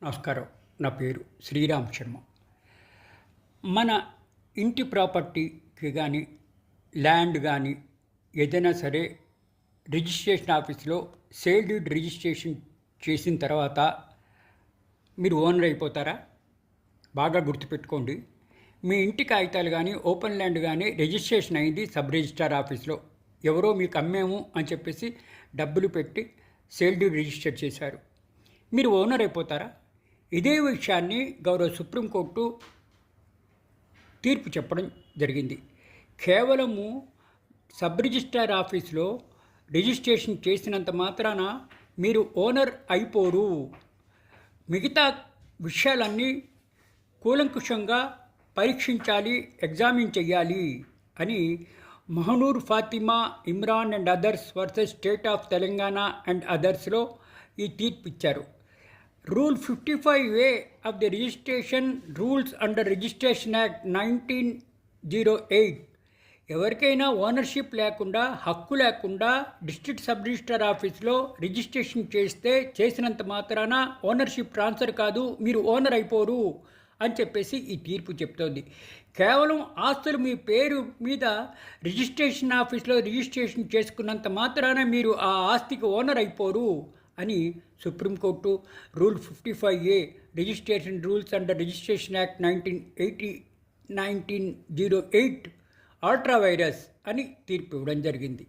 నమస్కారం. నా పేరు శ్రీరామ్ శర్మ. మన ఇంటి ప్రాపర్టీకి కానీ ల్యాండ్ కానీ ఏదైనా సరే రిజిస్ట్రేషన్ ఆఫీస్లో సేల్ డీడ్ రిజిస్ట్రేషన్ చేసిన తర్వాత మీరు ఓనర్ అయిపోతారా? బాగా గుర్తుపెట్టుకోండి. మీ ఇంటి కాగితాలు కానీ ఓపెన్ ల్యాండ్ కానీ రిజిస్ట్రేషన్ అయింది సబ్ రిజిస్ట్రార్ ఆఫీస్లో. ఎవరో మీకు అమ్మేము అని చెప్పేసి డబ్బులు పెట్టి సేల్ డీడ్ రిజిస్టర్ చేశారు. మీరు ఓనర్ అయిపోతారా? ఇదే విషయాన్ని గౌరవ సుప్రీంకోర్టు తీర్పు చెప్పడం జరిగింది. కేవలము సబ్ రిజిస్ట్రార్ ఆఫీస్లో రిజిస్ట్రేషన్ చేసినంత మాత్రాన మీరు ఓనర్ అయిపోరు. మిగతా విషయాలన్నీ కూలంకుషంగా పరీక్షించాలి, ఎగ్జామిన్ చేయాలి అని Mahanoor Fatima, Imran and others versus state of Telangana and అదర్స్లో ఈ తీర్పు ఇచ్చారు. Rule 55A of the Registration Rules under Registration Act 1908 ఎవరికైనా ఓనర్షిప్ లేకుండా, హక్కు లేకుండా డిస్ట్రిక్ట్ సబ్ రిజిస్ట్రార్ ఆఫీస్లో రిజిస్ట్రేషన్ చేసినంత మాత్రాన ఓనర్షిప్ ట్రాన్స్ఫర్ కాదు, మీరు ఓనర్ అయిపోరు అని చెప్పేసి ఈ తీర్పు చెప్తోంది. కేవలం ఆస్తులు మీ పేరు మీద రిజిస్ట్రేషన్ ఆఫీస్లో రిజిస్ట్రేషన్ చేసుకున్నంత మాత్రాన మీరు ఆ ఆస్తికి ఓనర్ అయిపోరు అని supreme court rule 55A registration rules under registration act 1908 ultra virus అని తీర్పు ఇవ్వడం జరిగింది.